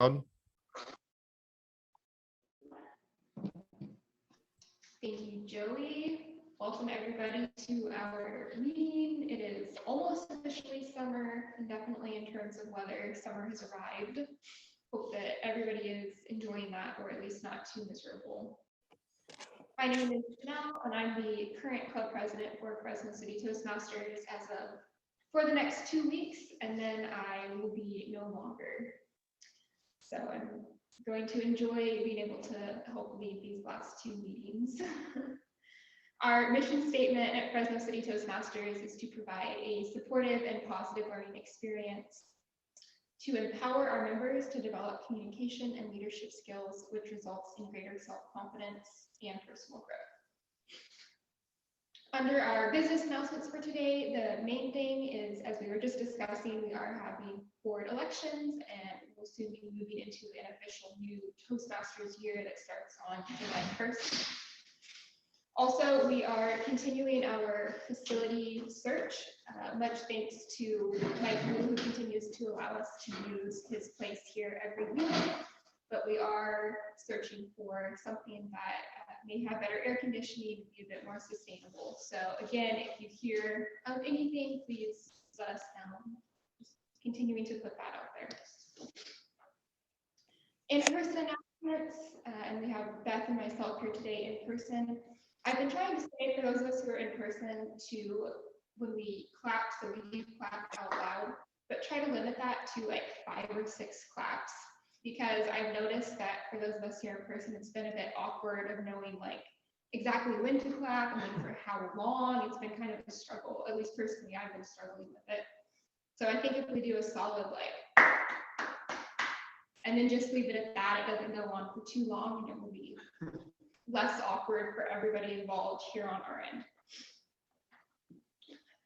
Thank you, Joey. Welcome everybody to our meeting. It is almost officially summer, and definitely in terms of weather, summer has arrived. Hope that everybody is enjoying that, or at least not too miserable. My name is Janelle, and I'm the current club president for Fresno City Toastmasters for the next 2 weeks, and then I will be no longer. So I'm going to enjoy being able to help lead these last 2 meetings. Our mission statement at Fresno City Toastmasters is to provide a supportive and positive learning experience, to empower our members to develop communication and leadership skills, which results in greater self-confidence and personal growth. Under our business announcements for today, the main thing is, as we were just discussing, we are having board elections, and we'll soon be moving into an official new Toastmasters year that starts on July 1st. Also, we are continuing our facility search, much thanks to Mike, who continues to allow us to use his place here every week. But we are searching for something that may have better air conditioning, be a bit more sustainable. So again, if you hear of anything, please let us know. Just continuing to put that out there. In-person announcements, and we have Beth and myself here today in person. I've been trying to say, for those of us who are in person, to when we clap, so we do clap out loud, but try to limit that to like 5 or 6 claps, because I've noticed that for those of us here in person, it's been a bit awkward of knowing like exactly when to clap and then for how long. It's been kind of a struggle. At least personally, I've been struggling with it. So I think if we do a solid like, and then just leave it at that, it doesn't go on for too long, and it will be less awkward for everybody involved here on our end.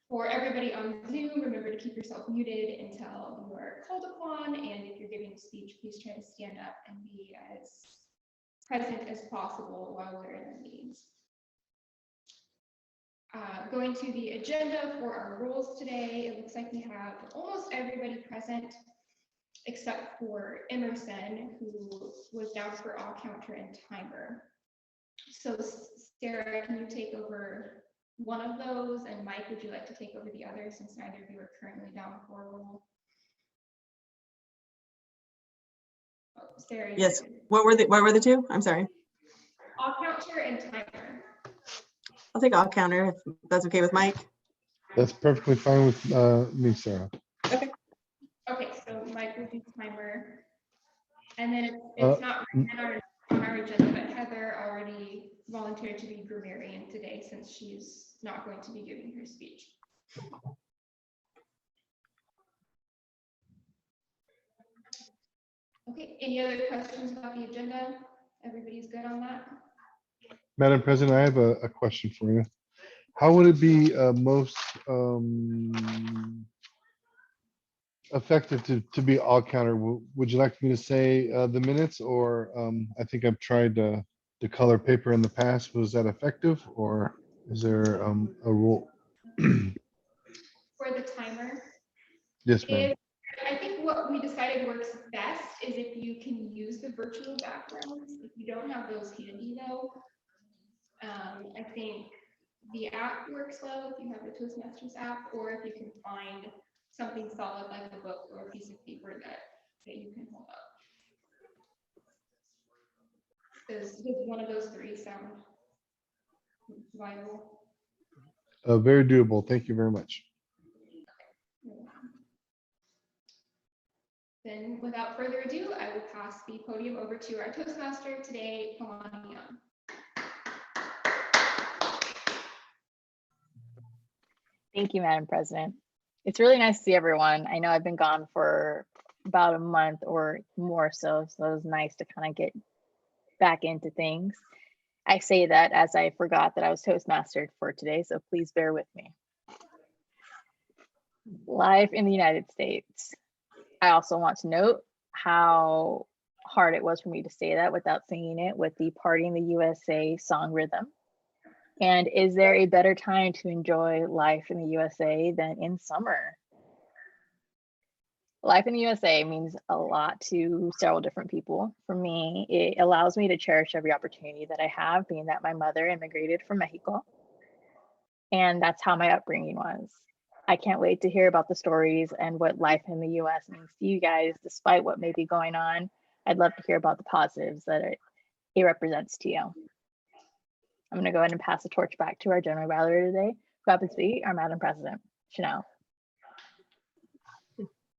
For everybody on Zoom, remember to keep yourself muted until you are called upon, and if you're giving a speech, please try to stand up and be as present as possible while we're in the meetings. Going to the agenda for our rules today, it looks like we have almost everybody present except for Emerson, who was down for all counter and timer. So Sarah, can you take over one of those? And Mike, would you like to take over the other, since neither of you are currently down for a role? Oh, Sarah. Yes. What were the two? I'm sorry. All counter and timer. I'll take all counter if that's okay with Mike. That's perfectly fine with me, Sarah. Okay. Okay, so Mike will do timer. And then it's not written on our agenda, but Heather already volunteered to be grammarian today since she's not going to be giving her speech. Okay, any other questions about the agenda? Everybody's good on that? Madam President, I have a question for you. How would it be most effective to be all counter? Would you like me to say the minutes, or I think I've tried to color paper in the past. Was that effective, or is there a rule? For the timer? Yes, ma'am. I think what we decided works best is if you can use the virtual backgrounds. If you don't have those handy though, I think the app works well if you have the Toastmasters app, or if you can find something solid like a book or a piece of paper that you can hold up. Does one of those 3 sound viable? Very doable. Thank you very much. Then without further ado, I will pass the podium over to our Toastmaster today, Kalani Young. Thank you, Madam President. It's really nice to see everyone. I know I've been gone for about a month or more so it was nice to kind of get back into things. I say that as I forgot that I was Toastmaster for today, so please bear with me. Live in the United States. I also want to note how hard it was for me to say that without singing it with the Party in the USA song rhythm. And is there a better time to enjoy life in the USA than in summer? Life in the USA means a lot to several different people. For me, it allows me to cherish every opportunity that I have, being that my mother immigrated from Mexico. And that's how my upbringing was. I can't wait to hear about the stories and what life in the US means to you guys, despite what may be going on. I'd love to hear about the positives that it represents to you. I'm going to go ahead and pass the torch back to our general evaluator today, who happens to be our Madam President, Chanel.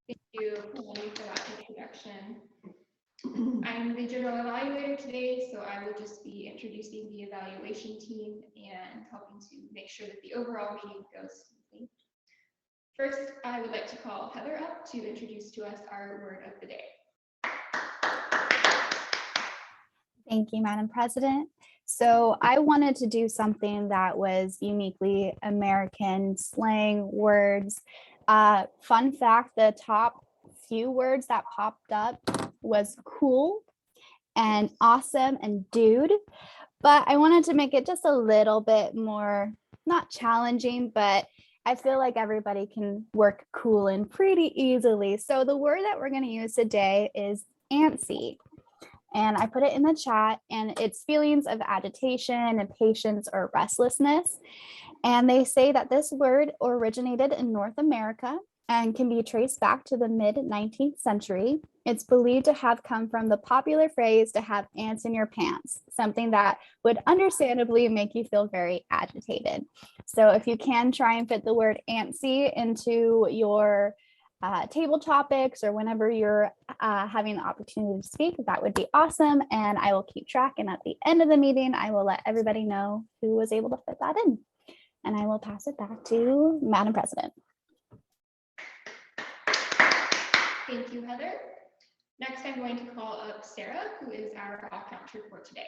Thank you, Melanie, for that introduction. I'm the general evaluator today, so I will just be introducing the evaluation team and helping to make sure that the overall meeting goes smoothly. First, I would like to call Heather up to introduce to us our word of the day. Thank you, Madam President. So I wanted to do something that was uniquely American slang words. Fun fact, the top few words that popped up was cool and awesome and dude. But I wanted to make it just a little bit more, not challenging, but I feel like everybody can work cool and pretty easily. So the word that we're going to use today is antsy. And I put it in the chat, and it's feelings of agitation, impatience, or restlessness. And they say that this word originated in North America and can be traced back to the mid-19th century. It's believed to have come from the popular phrase to have ants in your pants, something that would understandably make you feel very agitated. So if you can try and fit the word antsy into your table topics or whenever you're having the opportunity to speak, that would be awesome. And I will keep track. And at the end of the meeting, I will let everybody know who was able to fit that in. And I will pass it back to Madam President. Thank you, Heather. Next, I'm going to call up Sarah, who is our all counter for today.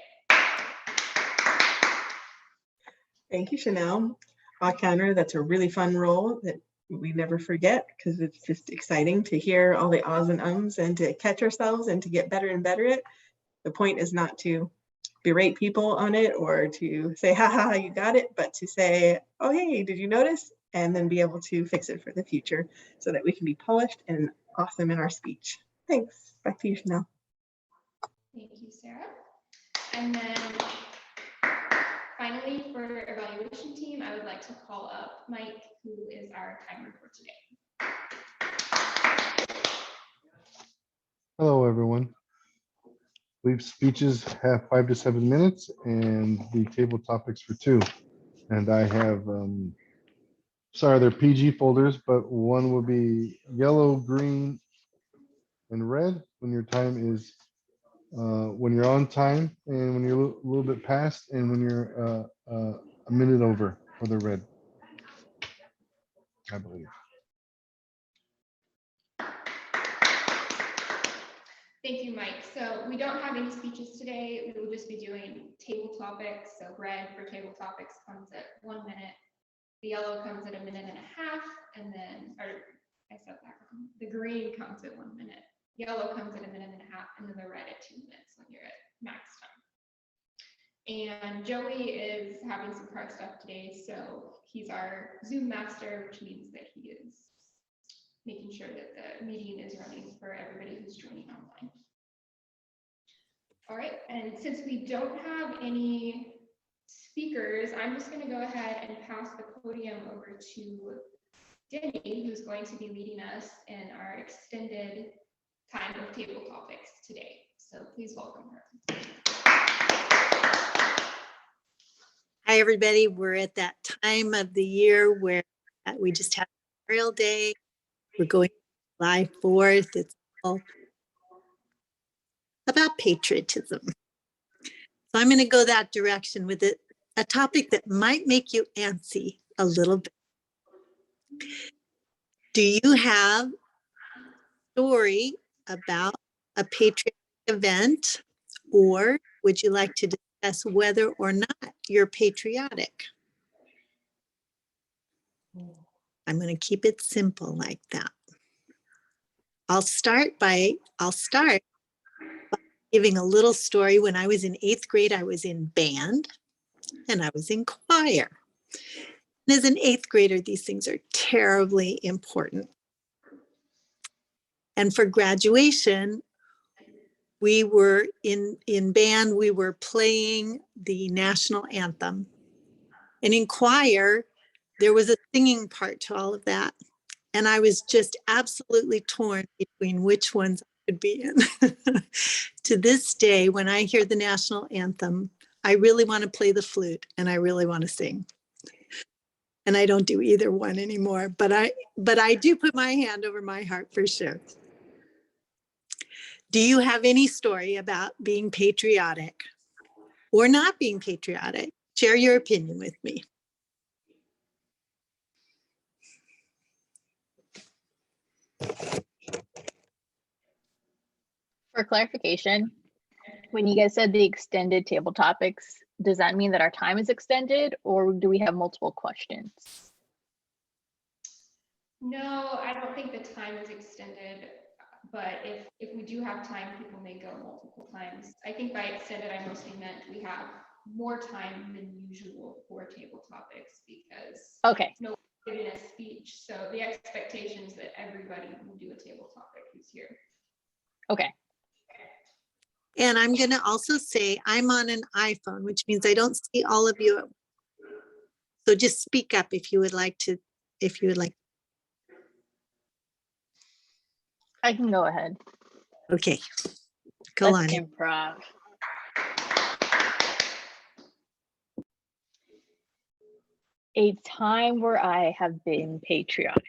Thank you, Chanel. All counter, that's a really fun role that we never forget, because it's just exciting to hear all the ahs and ums and to catch ourselves and to get better and better at it. The point is not to berate people on it or to say, ha ha, you got it, but to say, oh, hey, did you notice? And then be able to fix it for the future so that we can be polished and awesome in our speech. Thanks. Back to you, Chanel. Thank you, Sarah. And then finally, for evaluation team, I would like to call up Mike, who is our timer for today. Hello, everyone. I believe speeches have 5 to 7 minutes and the table topics for 2. And I have, sorry, they're PG folders, but one will be yellow, green, and red when your time is, when you're on time, and when you're a little bit past, and when you're a minute over for the red, I believe. Thank you, Mike. So we don't have any speeches today. We will just be doing table topics. So red for table topics comes at 1 minute. The yellow comes at 1.5 minutes, and then, or I said that wrong. The green comes at 1 minute. Yellow comes at 1.5 minutes, and then the red at 2 minutes when you're at max time. And Joey is having some car stuff today, so he's our Zoom master, which means that he is making sure that the meeting is running for everybody who's joining online. All right, and since we don't have any speakers, I'm just going to go ahead and pass the podium over to Denny, who's going to be leading us in our extended time of table topics today. So please welcome her. Hi, everybody. We're at that time of the year where we just had Memorial Day. We're going July 4th. It's all about patriotism. So I'm going to go that direction with it, a topic that might make you antsy a little bit. Do you have a story about a patriotic event, or would you like to discuss whether or not you're patriotic? I'm going to keep it simple like that. I'll start by giving a little story. When I was in 8th grade, I was in band and I was in choir. And as an 8th grader, these things are terribly important. And for graduation, we were in band, we were playing the national anthem. And in choir, there was a singing part to all of that. And I was just absolutely torn between which ones I could be in. To this day, when I hear the national anthem, I really want to play the flute and I really want to sing. And I don't do either one anymore, but I do put my hand over my heart for sure. Do you have any story about being patriotic or not being patriotic? Share your opinion with me. For clarification, when you guys said the extended table topics, does that mean that our time is extended or do we have multiple questions? No, I don't think the time is extended, but if we do have time, people may go multiple times. I think by extended, I mostly meant we have more time than usual for table topics because Okay, no one's giving a speech. So the expectation is that everybody will do a table topic who's here. okay. And I'm going to also say I'm on an iPhone, which means I don't see all of you. So just speak up if you would like to, I can go ahead. Okay, go Let's on. improv. A time where I have been patriotic.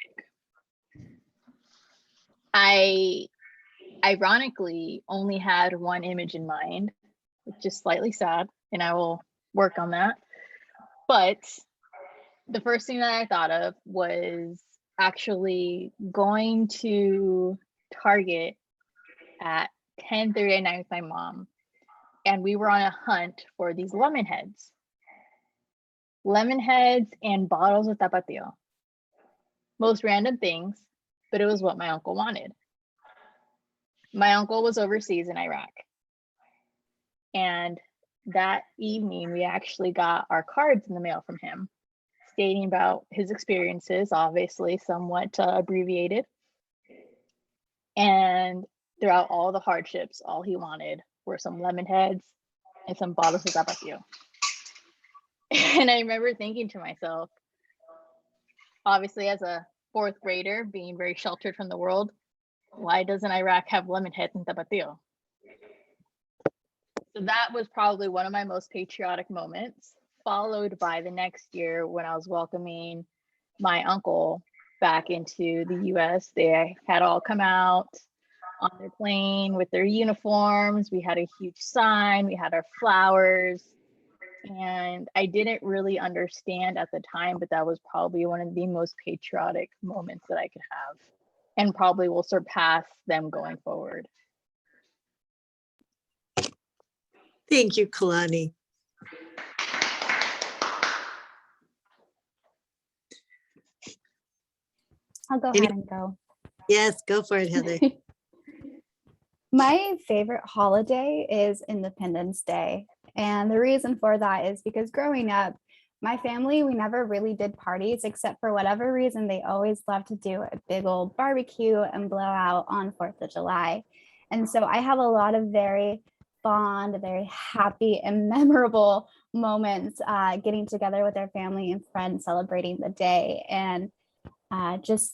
I ironically only had one image in mind, which is slightly sad, and I will work on that. But the first thing that I thought of was actually going to Target at 10:30 at night with my mom, and we were on a hunt for these lemon heads and bottles of tapatio. Most random things, but it was what my uncle wanted. My uncle was overseas in Iraq. And that evening, we actually got our cards in the mail from him, stating about his experiences, obviously somewhat abbreviated. And throughout all the hardships, all he wanted were some lemon heads and some bottles of tapatio. And I remember thinking to myself, obviously as a fourth grader, being very sheltered from the world, why doesn't Iraq have lemon heads and tapatio? So that was probably one of my most patriotic moments, followed by the next year when I was welcoming my uncle back into the US. They had all come out on their plane with their uniforms. We had a huge sign, we had our flowers. And I didn't really understand at the time, but that was probably one of the most patriotic moments that I could have, and probably will surpass them going forward. Thank you, Kalani. I'll go ahead and go. Yes, go for it, Heather. My favorite holiday is Independence Day. And the reason for that is because growing up, my family, we never really did parties, except for whatever reason, they always loved to do a big old barbecue and blow out on 4th of July. And so I have a lot of very fond, very happy and memorable moments getting together with our family and friends celebrating the day. And just,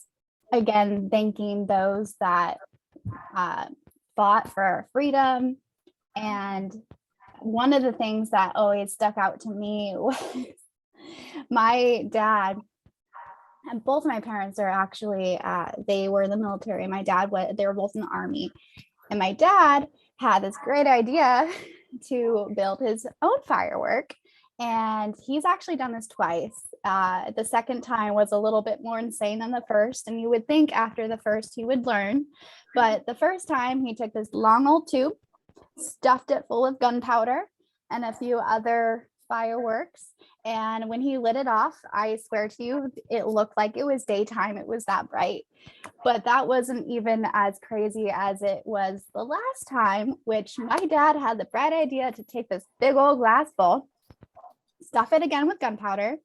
again, thanking those that fought for our freedom. And one of the things that always stuck out to me was my dad, and both my parents are actually, they were in the military. My dad, they were both in the Army. And my dad had this great idea to build his own firework. And he's actually done this twice. The second time was a little bit more insane than the first. And you would think after the first he would learn. But the first time he took this long old tube, stuffed it full of gunpowder and a few other fireworks. And when he lit it off, I swear to you, it looked like it was daytime. It was that bright. But that wasn't even as crazy as it was the last time, which my dad had the bright idea to take this big old glass bowl, stuff it again with gunpowder,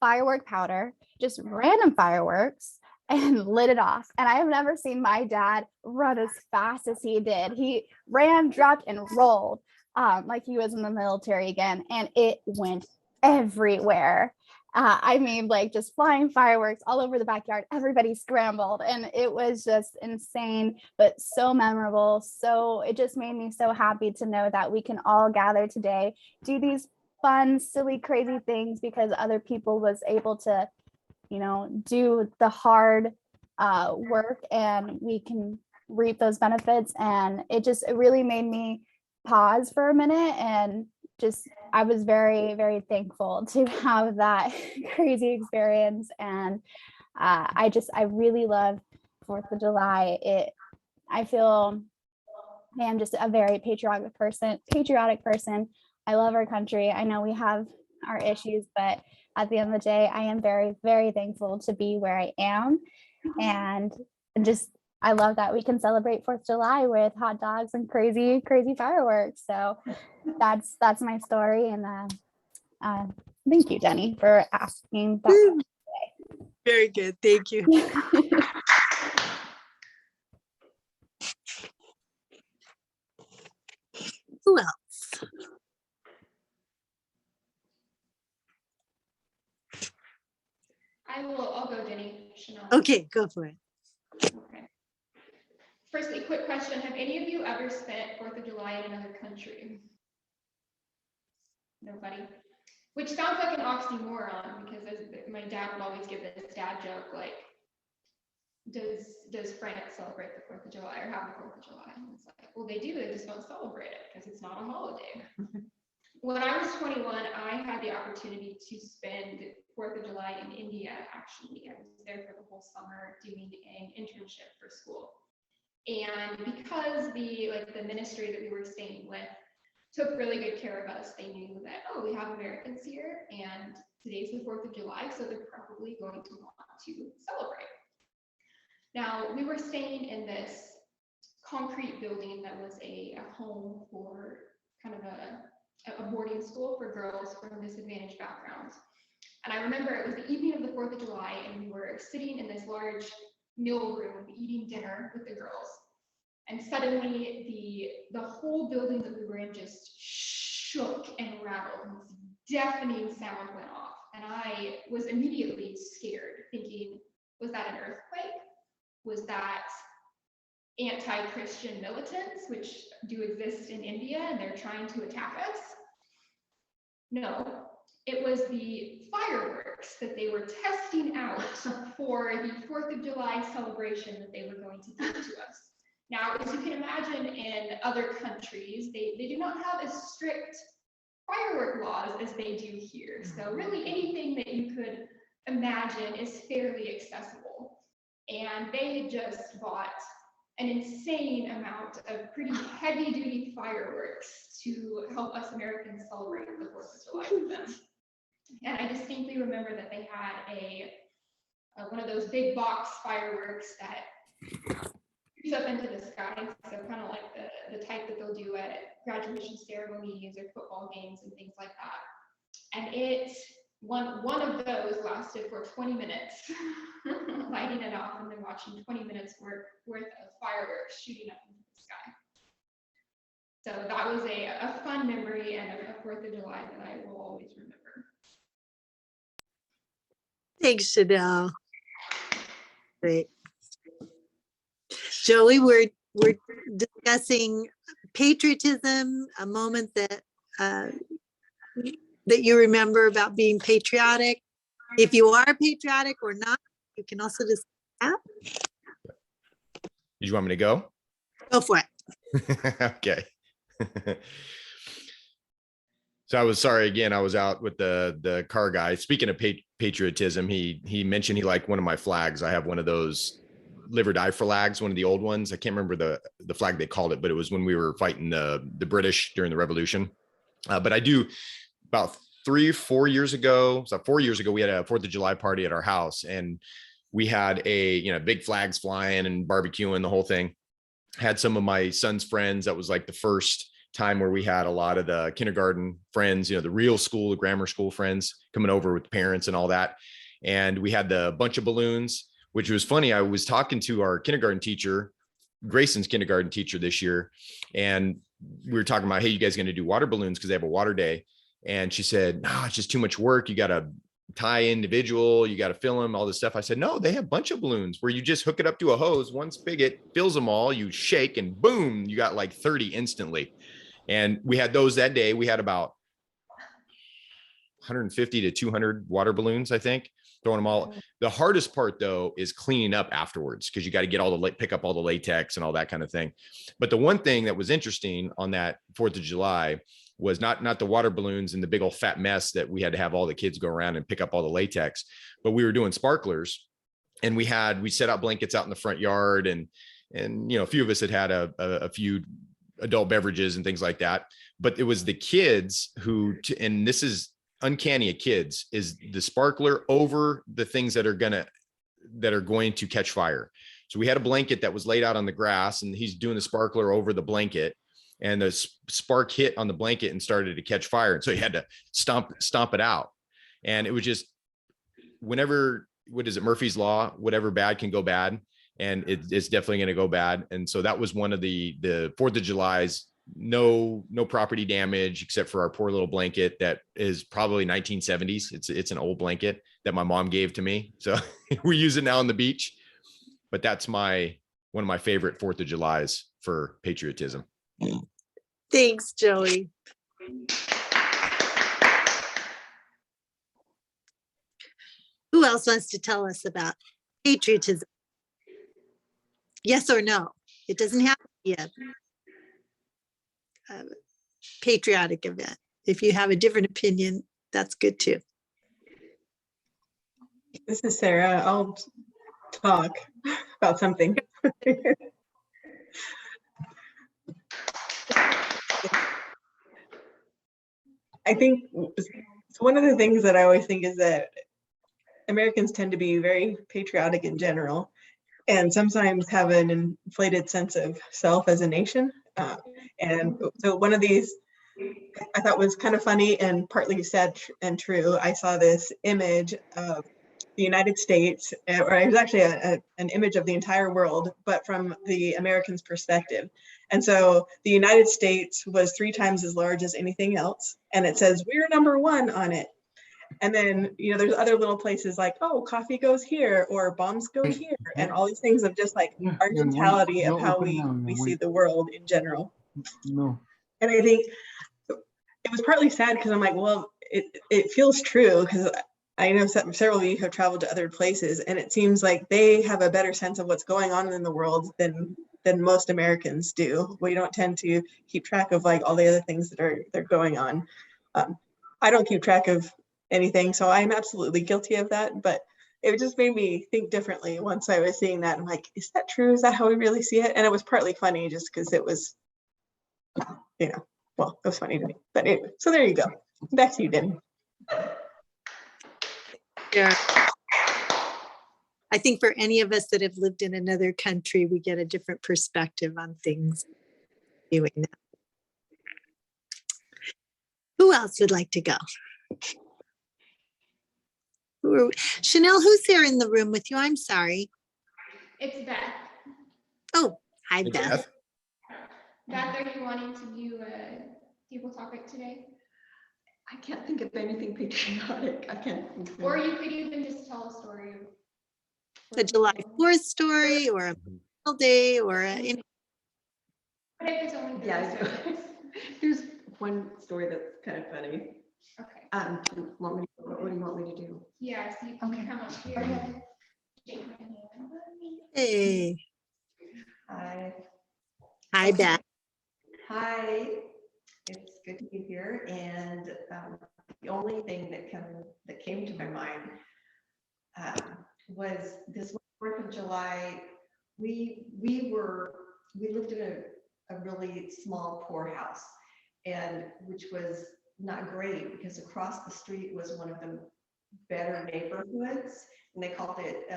firework powder, just random fireworks, and lit it off. And I have never seen my dad run as fast as he did. He ran, dropped, and rolled like he was in the military again. And it went everywhere. I mean, like just flying fireworks all over the backyard. Everybody scrambled and it was just insane, but so memorable. So it just made me so happy to know that we can all gather today, do these fun, silly, crazy things because other people was able to, you know, do the hard work and we can reap those benefits. And it really made me pause for a minute and just, I was very, very thankful to have that crazy experience. And I really love 4th of July. I feel I am just a very patriotic person. I love our country. I know we have our issues, but at the end of the day, I am very, very thankful to be where I am. And just, I love that we can celebrate 4th of July with hot dogs and crazy, crazy fireworks. So that's my story. And thank you, Jenny, for asking that. Very good. Thank you. Who else? I'll go, Jenny. Chanel. Okay, go for it. Okay. Firstly, quick question. Have any of you ever spent 4th of July in another country? Nobody? Which sounds like an oxymoron because my dad would always give this dad joke like, does France celebrate the 4th of July or have the 4th of July? And it's like, well, they do, they just don't celebrate it because it's not a holiday. When I was 21, I had the opportunity to spend 4th of July in India, actually. I was there for the whole summer doing an internship for school. And because the ministry that we were staying with took really good care of us, they knew that, oh, we have Americans here and today's the 4th of July, so they're probably going to want to celebrate. Now, we were staying in this concrete building that was a home for kind of a boarding school for girls from disadvantaged backgrounds. And I remember it was the evening of the 4th of July and we were sitting in this large meal room eating dinner with the girls. And suddenly the whole building that we were in just shook and rattled. And this deafening sound went off. And I was immediately scared, thinking, was that an earthquake? Was that anti-Christian militants, which do exist in India, and they're trying to attack us? No, it was the fireworks that they were testing out for the 4th of July celebration that they were going to give to us. Now, as you can imagine, in other countries, they do not have as strict firework laws as they do here. So really anything that you could imagine is fairly accessible. And they had just bought an insane amount of pretty heavy duty fireworks to help us Americans celebrate the 4th of July with them. And I distinctly remember that they had one of those big box fireworks that shoots up into the sky. So kind of like the type that they'll do at graduation ceremonies or football games and things like that. And one of those lasted for 20 minutes, lighting it off and then watching 20 minutes worth of fireworks shooting up into the sky. So that was a fun memory and a 4th of July that I will always remember. Thanks, Chanel. Great. Joey, we're discussing patriotism, a moment that you remember about being patriotic. If you are patriotic or not, you can also discuss that. Did you want me to go? Go for it. Okay. So I was out with the car guy. Speaking of patriotism, he mentioned he liked one of my flags. I have one of those live or die flags, one of the old ones. I can't remember the flag they called it, but it was when we were fighting the British during the Revolution. But I do, about 4 years ago, we had a 4th of July party at our house, and we had big flags flying and barbecuing, the whole thing. Had some of my son's friends. That was like the first time where we had a lot of the kindergarten friends, the real school, the grammar school friends coming over with parents and all that. And we had the bunch of balloons. which was funny. I was talking to our kindergarten teacher, Grayson's kindergarten teacher this year, and we were talking about, hey, you guys going to do water balloons because they have a water day? And she said, no, it's just too much work. You got to tie individual, you got to fill them, all this stuff. I said, no, they have a bunch of balloons where you just hook it up to a hose, one spigot fills them all, you shake and boom, you got like 30 instantly. And we had those that day. We had about 150 to 200 water balloons, I think, throwing them all. The hardest part though is cleaning up afterwards, because you got to get all the pick up all the latex and all that kind of thing. But the one thing that was interesting on that 4th of July was not the water balloons and the big old fat mess that we had to have all the kids go around and pick up all the latex, but we were doing sparklers, and we set out blankets out in the front yard, and a few of us had a few adult beverages and things like that. But it was the kids who, and this is uncanny at kids, is the sparkler over the things that are going to catch fire. So we had a blanket that was laid out on the grass, and he's doing the sparkler over the blanket, and the spark hit on the blanket and started to catch fire. And so he had to stomp it out. And it was just, whenever, what is it, Murphy's Law, whatever bad can go bad. And it's definitely going to go bad. And so that was one of the 4th of July's, no property damage, except for our poor little blanket that is probably 1970s. It's an old blanket that my mom gave to me. So we use it now on the beach. But that's one of my favorite 4th of Julys for patriotism. Thanks, Joey. Who else wants to tell us about patriotism? Yes or no? It doesn't have to be a patriotic event. If you have a different opinion, that's good too. This is Sarah. I'll talk about something. I think one of the things that I always think is that Americans tend to be very patriotic in general, and sometimes have an inflated sense of self as a nation. And so one of these I thought was kind of funny and partly sad and true. I saw this image of the United States, or it was actually an image of the entire world, but from the Americans' perspective. And so the United States was 3 times as large as anything else. And it says, we're #1 on it. And then, there's other little places like, oh, coffee goes here, or bombs go here, and all these things of just like our mentality of how we see the world in general. No. And I think it was partly sad because I'm like, well, it feels true, because I know several of you have traveled to other places, and it seems like they have a better sense of what's going on in the world than most Americans do. We don't tend to keep track of like all the other things that are going on. I don't keep track of anything, so I'm absolutely guilty of that. But it just made me think differently once I was seeing that. I'm like, is that true? Is that how we really see it? And it was partly funny just because it was, well, it was funny to me. But anyway, so there you go. Back to you, Debbie. Yeah. I think for any of us that have lived in another country, we get a different perspective on things doing that. Who else would like to go? Chanel, who's there in the room with you? I'm sorry. It's Beth. Oh, hi, Hey, Beth. Beth, are you wanting to do a table topic today? I can't think of anything patriotic. I can't think of Or you could even just tell a story of The July 4th story, or a Memorial Day, or a, But if it's only 30 Yeah, I know. seconds. There's one story that's kind of funny. Okay. What do you want me to do? Yeah, so you can come up here. Okay. Shake my hand. hey, Hi. hi, Beth. Hi. It's good to be here. And the only thing that came to my mind was this 4th of July. We lived in a really small poorhouse, and which was not great because across the street was one of the better neighborhoods, and they called it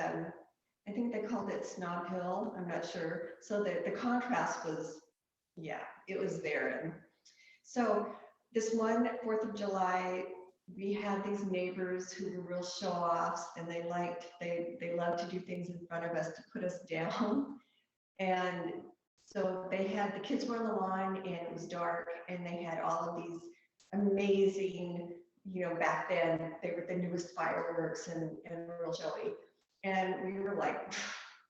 I think they called it Snob Hill. I'm not sure. So the contrast was, yeah, it was there. And so this one 4th of July, we had these neighbors who were real show-offs, and they loved to do things in front of us to put us down. And so the kids were on the lawn, and it was dark, and they had all of these amazing, back then they were the newest fireworks and real showy. And we were like,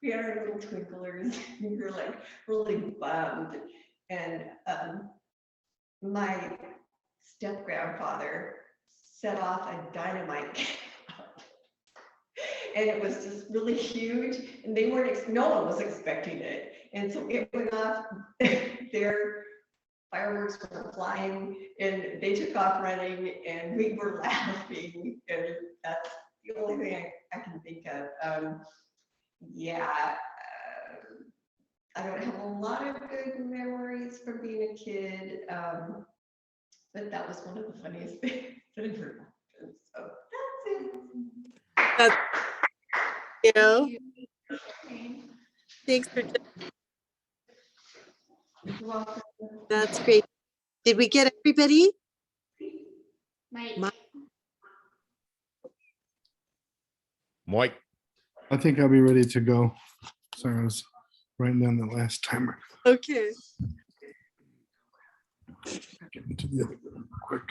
we had our little twinklers, we were like really bummed. And my step grandfather set off a dynamite and it was just really huge, and they weren't, no one was expecting it. And so it went off, their fireworks were flying, and they took off running, and we were laughing, and that's the only thing I can think of. Yeah, I don't have a lot of good memories from being a kid, but that was one of the funniest things that ever happened. So that's it. You. Thanks for, You're welcome. that's great. Did we get everybody? Mike. Mike. I think I'll be ready to go. Sorry, I was writing down the last timer. Okay. Get into the other room quick.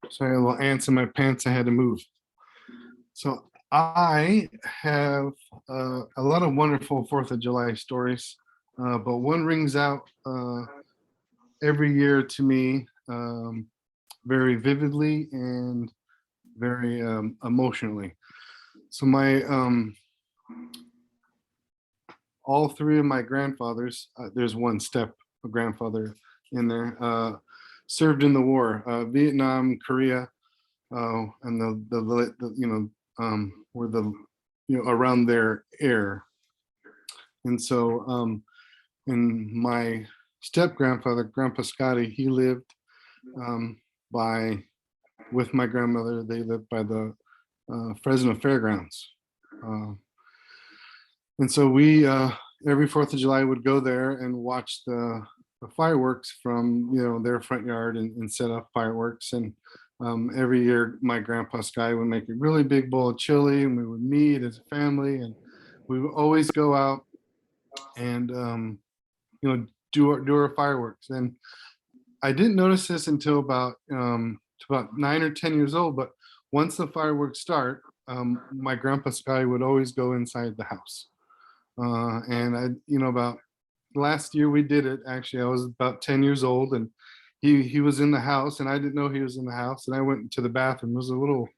Sorry, a little ants in my pants. I had to move. So I have a lot of wonderful 4th of July stories, but one rings out every year to me very vividly and very emotionally. So my all three of my grandfathers, there's one step grandfather in there, served in the war, Vietnam, Korea, and the were the around their air. And so and my step grandfather, Grandpa Scotty, he lived with my grandmother. They lived by the Fresno Fairgrounds. And so we every 4th of July would go there and watch the fireworks from their front yard and set up fireworks. And every year my grandpa Sky would make a really big bowl of chili, and we would meet as a family, and we would always go out and do our fireworks. And I didn't notice this until about 9 or 10 years old, but once the fireworks start, my grandpa Sky would always go inside the house. And I, about last year we did it. Actually, I was about 10 years old, and he was in the house, and I didn't know he was in the house. And I went to the bathroom. It was a little,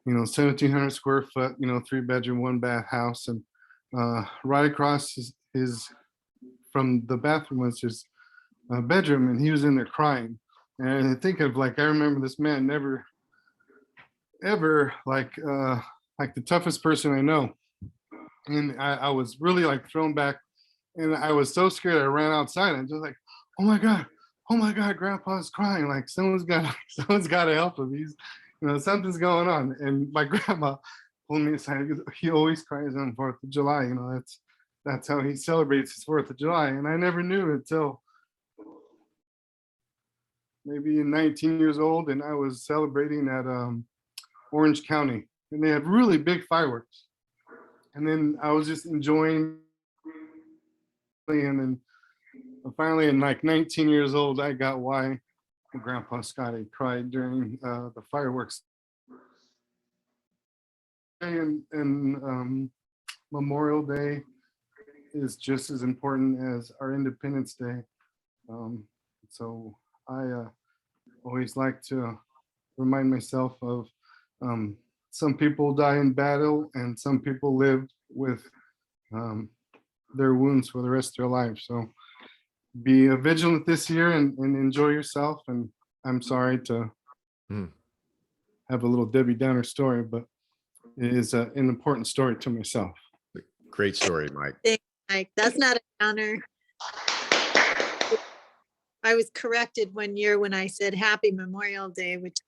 1,700 square foot, 3-bedroom, 1-bath house. And right across his from the bathroom was his bedroom, and he was in there crying. And I think of I remember this man never, ever like the toughest person I know. And I was really thrown back, and I was so scared. I ran outside and just oh my God, Grandpa's crying. Someone's got to help him. He's, something's going on. And my grandma pulled me aside. He always cries on 4th of July. That's how he celebrates his 4th of July. And I never knew until maybe 19 years old, and I was celebrating at Orange County, and they have really big fireworks. And then I was just enjoying, and then finally, in 19 years old, I got why Grandpa Scotty cried during the fireworks. And Memorial Day is just as important as our Independence Day. So I always like to remind myself of some people die in battle, and some people live with their wounds for the rest of their life. So be vigilant this year and enjoy yourself. And I'm sorry to have a little Debbie Downer story, but it is an important story to myself. Great story, Mike. Thanks, Mike. That's not a downer. I was corrected one year when I said Happy Memorial Day, which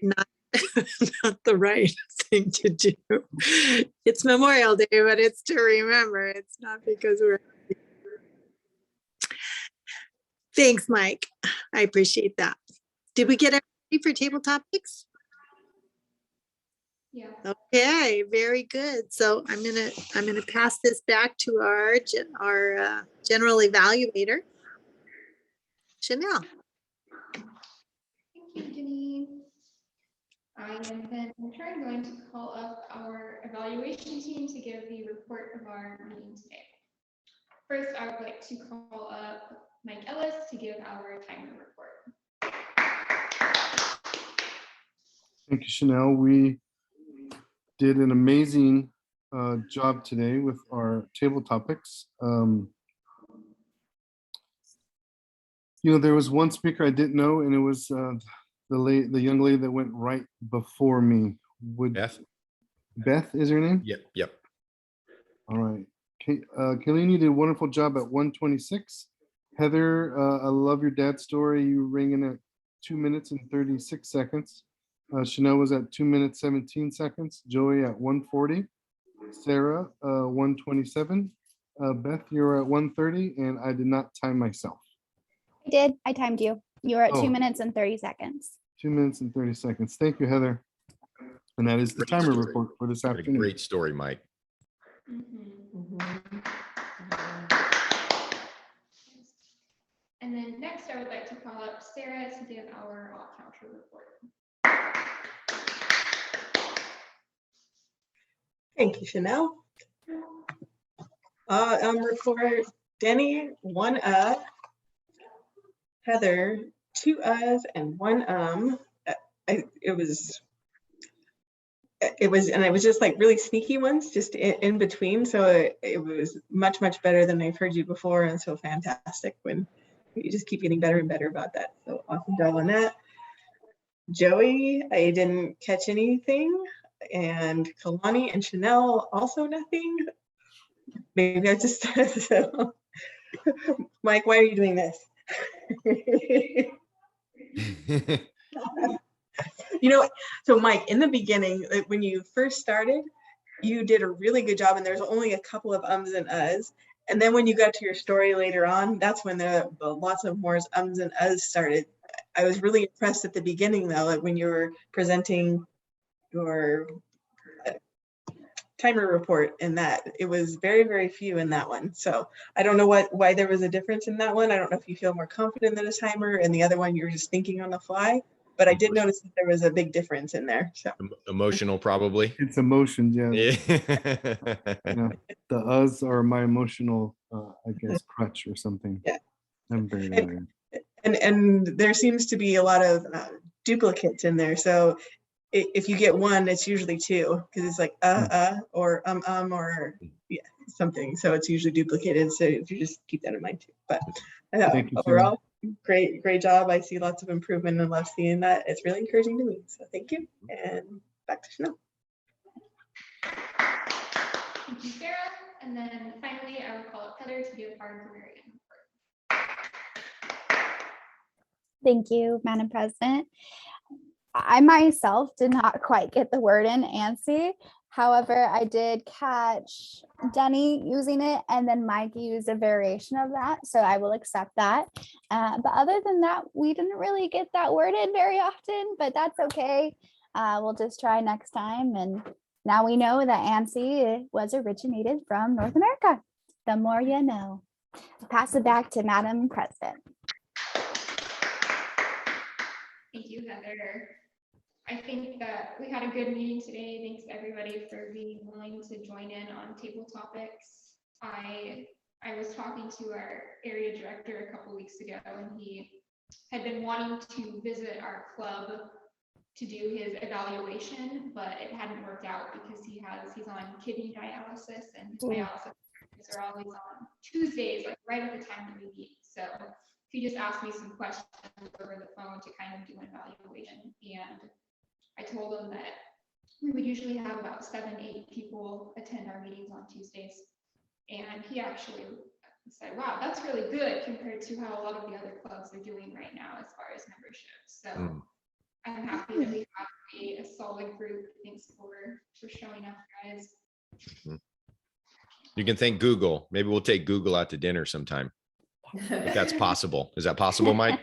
is not the right thing to do. It's Memorial Day, but it's to remember. It's not because we're. Thanks, Mike. I appreciate that. Did we get everybody for table topics? Yeah. Okay, very good. So I'm gonna pass this back to our general evaluator, Chanel. Thank you, Jenny. I am then in turn going to call up our evaluation team to give the report of our meeting today. First, I would like to call up Mike Ellis to give our timer report. Thank you, Chanel. We did an amazing job today with our table topics. There was one speaker I didn't know, and it was the young lady that went right before me. Beth is her name? Yep. All right. Kalini did a wonderful job at 126. Heather, I love your dad's story. You rang in at 2 minutes and 36 seconds. Chanel was at 2 minutes, 17 seconds. Joey at 140. Sarah, 127. Beth, you're at 130, and I did not time myself. I did. I timed you. You were at 2 Oh. minutes and 30 seconds. 2 minutes and 30 seconds. Thank you, Heather. And that is the Great timer story. report for this What a afternoon. great story, Mike. And then next, I would like to call up Sarah to give our all counter report. Thank you, Chanel. Report, Denny, 1 Heather, 2 and 1 It was, and it was just like really sneaky ones, just in between. So it was much, much better than I've heard you before, and so fantastic when you just keep getting better and better about that. So awesome job on that. Joey, I didn't catch anything, and Kalani and Chanel also nothing. Maybe I just so. Mike, why are you doing this? So Mike, in the beginning, when you first started, you did a really good job, and there's only a couple of ums and uhs. And then when you got to your story later on, that's when the lots of more ums and uhs started. I was really impressed at the beginning, though, when you were presenting your timer report in that. It was very, very few in that one. So I don't know why there was a difference in that one. I don't know if you feel more confident than a timer, and the other one you're just thinking on the fly. But I did notice that there was a big difference in there. So Emotional, probably. It's emotions, yeah. Yeah. Yeah. The us are my emotional, I guess, crutch or something. Yeah. I'm very tired. And there seems to be a lot of duplicates in there. So if you get one, it's usually 2, because it's like or or yeah, something. So it's usually duplicated. So if you just keep that in mind too. But Thank you, overall, great job. I see lots of improvement and love seeing that. It's really encouraging to me. So thank you. And back to Chanel. Thank you, Sarah. And then finally, I will call up Heather to give our grammarian report. Thank you, Madam President. I myself did not quite get the word in ANSI. However, I did catch Denny using it, and then Mike used a variation of that. So I will accept that. But other than that, we didn't really get that word in very often, but that's okay. We'll just try next time. And now we know that ANSI was originated from North America. The more you know. I'll pass it back to Madam President. Thank you, Heather. I think that we had a good meeting today. Thanks everybody for being willing to join in on table topics. I was talking to our area director a couple weeks ago, and he had been wanting to visit our club to do his evaluation, but it hadn't worked out because he's on kidney dialysis, and his dialysis are always on Tuesdays, like right at the time that we meet. So he just asked me some questions over the phone to kind of do an evaluation, and I told him that we would usually have about 7-8 people attend our meetings on Tuesdays. And he actually said, wow, that's really good compared to how a lot of the other clubs are doing right now as far as membership. So I'm happy that we have a solid group. Thanks for showing up, guys. You can thank Google. Maybe we'll take Google out to dinner sometime. if that's possible. Is that possible, Mike?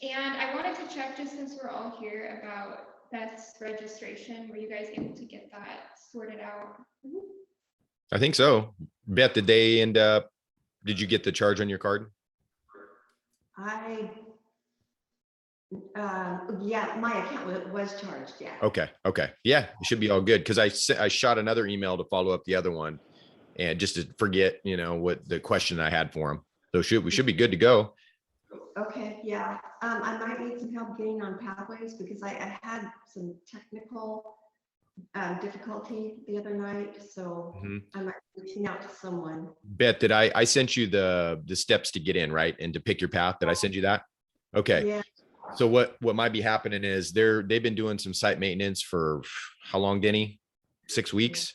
And I wanted to check, just since we're all here, about Beth's registration. Were you guys able to get that sorted out? I think so. Beth, did they end up, did you get the charge on your card? Yeah, my account was charged, yeah. Okay. Okay. Yeah, it should be all good. Cause I shot another email to follow up the other one and just to forget, what the question I had for him. So we should be good to go. Okay, yeah. I might need some help getting on Pathways because I had some technical difficulty the other night, so Mhm. I might be reaching out to someone. Beth, did I sent you the steps to get in, right? And to pick your path. Did I send you that? Okay. Yeah, So what might be happening is they've been doing some site maintenance for how long, Denny? 6 weeks.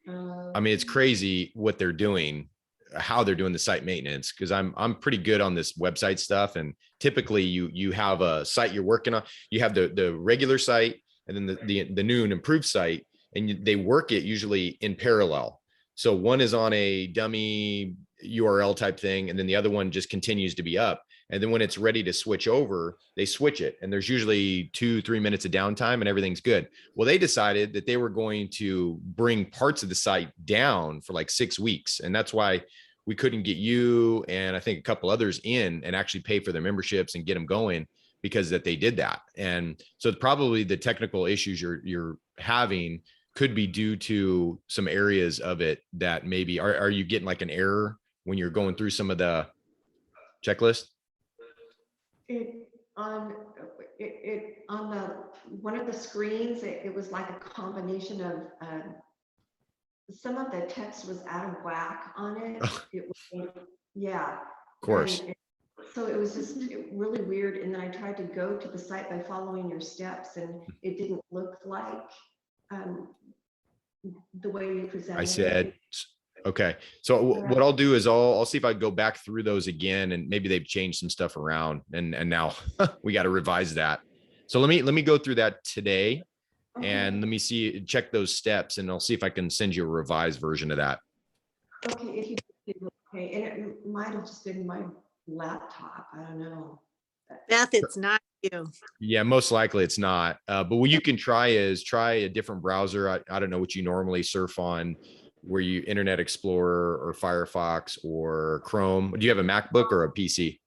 I mean, it's crazy what they're doing, how they're doing the site maintenance. Cause I'm pretty good on this website stuff. And typically you have a site you're working on, you have the regular site and then the new and improved site, and they work it usually in parallel. So one is on a dummy URL type thing, and then the other one just continues to be up. And then when it's ready to switch over, they switch it. And there's usually 2-3 minutes of downtime and everything's good. Well, they decided that they were going to bring parts of the site down for like 6 weeks. And that's why we couldn't get you and I think a couple others in and actually pay for their memberships and get them going, because that they did that. And so probably the technical issues you're having could be due to some areas of it that maybe are you getting like an error when you're going through some of the checklist? On the one of the screens, it was like a combination of some of the text was out of whack on it. It was, yeah. Of course. So it was just really weird. And then I tried to go to the site by following your steps, and it didn't look like the way you presented I said, it. okay. So what I'll do is I'll see if I go back through those again, and maybe they've changed some stuff around, and now we got to revise that. So let me go through that today, and let me check those steps, and I'll see if I can send you a revised version of that. Okay, if you did, okay, and it might have just been my laptop. I don't know. Beth, it's not you. Yeah, most likely it's not. But what you can try is try a different browser. I don't know what you normally surf on, where you Internet Explorer or Firefox or Chrome. Do you have a MacBook or a PC?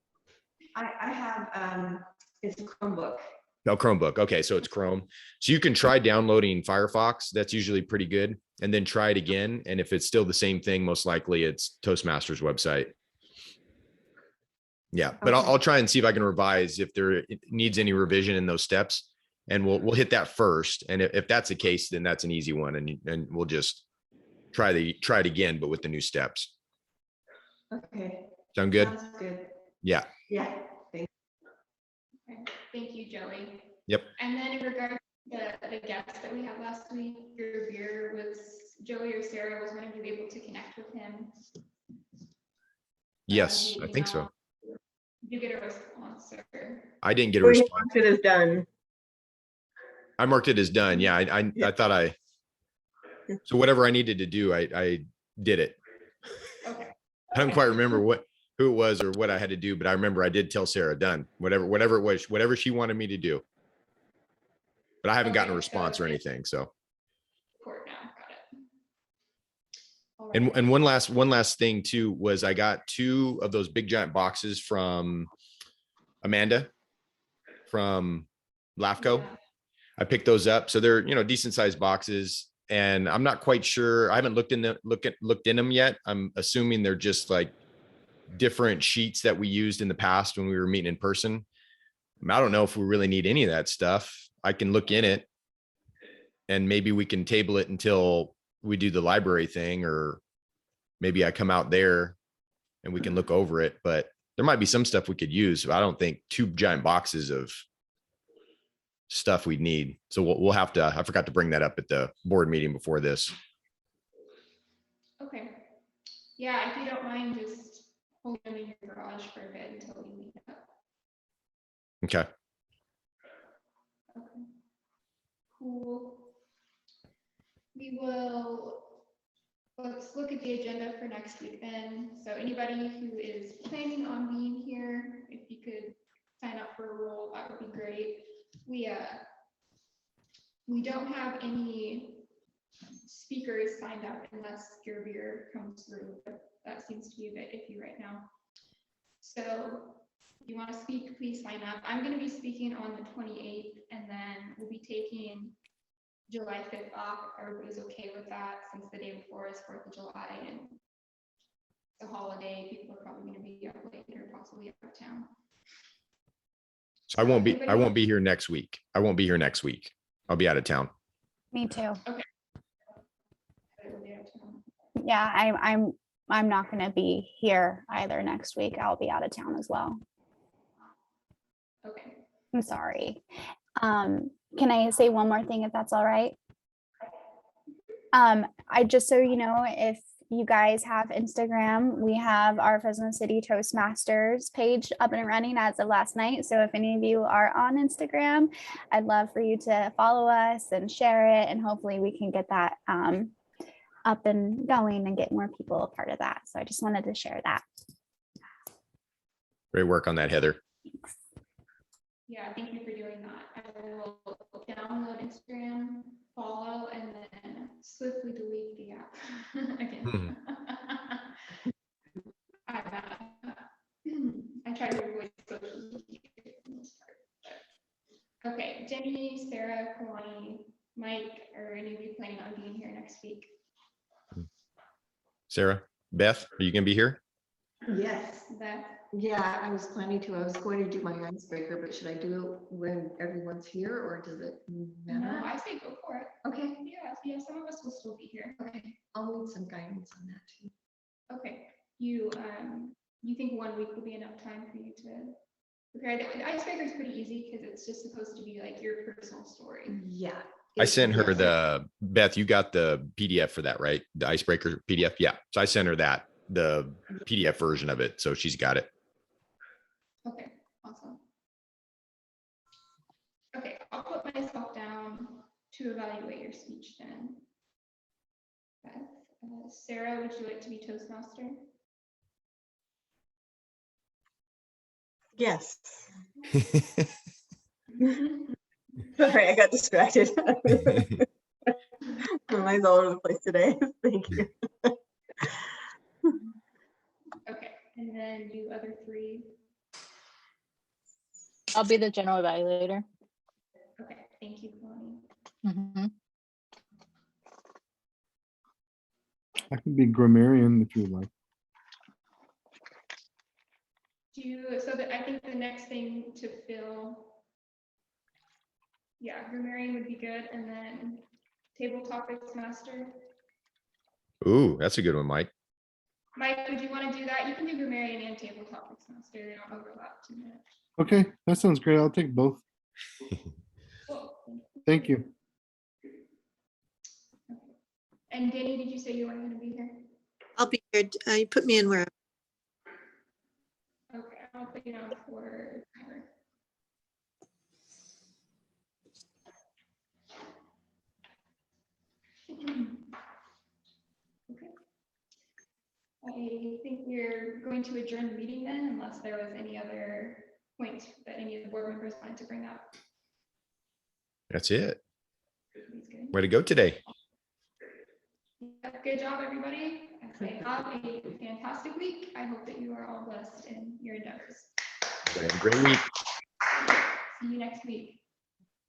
I have, it's a Chromebook. No, Chromebook. Okay, so it's Chrome. So you can try downloading Firefox. That's usually pretty good. And then try it again. And if it's still the same thing, most likely it's Toastmasters website. Yeah, but Okay. I'll try and see if I can revise if there needs any revision in those steps, and we'll hit that first. And if that's the case, then that's an easy one, and we'll just try it again, but with the new steps. Okay. Sound good? Sounds good. Yeah. Yeah. Thanks. Okay, thank you, Joey. Yep. And then in regard to the guest that we had last week, your beer was Joey or Sarah was wondering if you were able to connect with him. Yes, via I think so. email. Did you get a response, or? I didn't get a We response. marked it as done. I marked it as done. Yeah, I thought so whatever I needed to do, I did it. Okay. I don't quite remember who it was or what I had to do, but I remember I did tell Sarah done, whatever it was, whatever she wanted me to do. But I haven't gotten a Okay, response so or it's anything. So, Court now, got it. All and right. one last thing too, was I got 2 of those big giant boxes from Amanda from LAFCO. Yeah. I picked those up. So they're, decent sized boxes, and I'm not quite sure. I haven't looked in them yet. I'm assuming they're just like different sheets that we used in the past when we were meeting in person. I don't know if we really need any of that stuff. I can look in it, and maybe we can table it until we do the library thing, or maybe I come out there and we can look over it. But there might be some stuff we could use. I don't think 2 giant boxes of stuff we'd need. So we'll have to, I forgot to bring that up at the board meeting before this. Okay. Yeah, if you don't mind, just holding them in your garage for a bit until we meet up. Okay. Okay. Cool. we will, let's look at the agenda for next week then. So anybody who is planning on being here, if you could sign up for a role, that would be great. We don't have any speakers signed up unless your beer comes through, but that seems to be a bit iffy right now. So if you want to speak, please sign up. I'm going to be speaking on the 28th, and then we'll be taking July 5th off. If everybody's okay with that, since the day before is 4th of July and it's a holiday, people are probably going to be up late or possibly out of town. So I won't be here next week. I won't be here next week. I'll be out of town. Me too. Everybody out of town. Yeah, I'm not going to be here either next week. I'll be out of town as well. Okay. I'm sorry. Can I say one more thing if that's all right? I just, so you know, if you guys have Instagram, we have our Fresno City Toastmasters page up and running as of last night. So if any of you are on Instagram, I'd love for you to follow us and share it, and hopefully we can get that up and going and get more people a part of that. So I just wanted to share that. Great work on that, Heather. Yeah, thank you for doing that. I will download Instagram, follow, and then swiftly delete the app again. I try to avoid social media for the most part. Okay, Jenny, Sarah, Kalani, Mike, are any of you planning on being here next week? Sarah, Beth, are you gonna be here? Yes, Beth? yeah, I was planning to, I was going to do my icebreaker, but should I do it when everyone's here or does it No, matter? I say go for it. Okay, Yeah, some of us will still be here. okay, I'll need some guidance on that too. Okay, you think 1 week will be enough time for you to prepare? The icebreaker is pretty easy because it's just supposed to be like your personal story. Yeah. I sent her Yes. Beth, you got the PDF for that, right? The icebreaker PDF. Yeah. So I sent her the PDF version of it. So she's got it. Okay, awesome. Okay, I'll put myself down to evaluate your speech then. Beth, Sarah, would you like to be Toastmaster? Yes. Sorry, I got distracted. My mind's all over the place today. Thank you. Okay, and then you other three. I'll be the general evaluator. Okay, thank you, Kalani. Mhm. I can be grammarian if you would like. So that I think the next thing to fill, yeah, grammarian would be good, and then table topics master. Ooh, that's a good one, Mike. Mike, would you want to do that? You can do grammarian and table topics master. They don't overlap too much. Okay, that sounds great. I'll take both. Cool. Thank you. And Danny, did you say you weren't going to be here? I'll be here. You put me in where. Okay, I'll put you down for timer. Okay. I think we're going to adjourn the meeting then, unless there was any other point that any of the board members wanted to bring up. That's it. Everybody's good? Way to go today. Yeah, good job, everybody. I say have a fantastic week. I hope that you are all blessed in your endeavors. Have a great week. See you next week.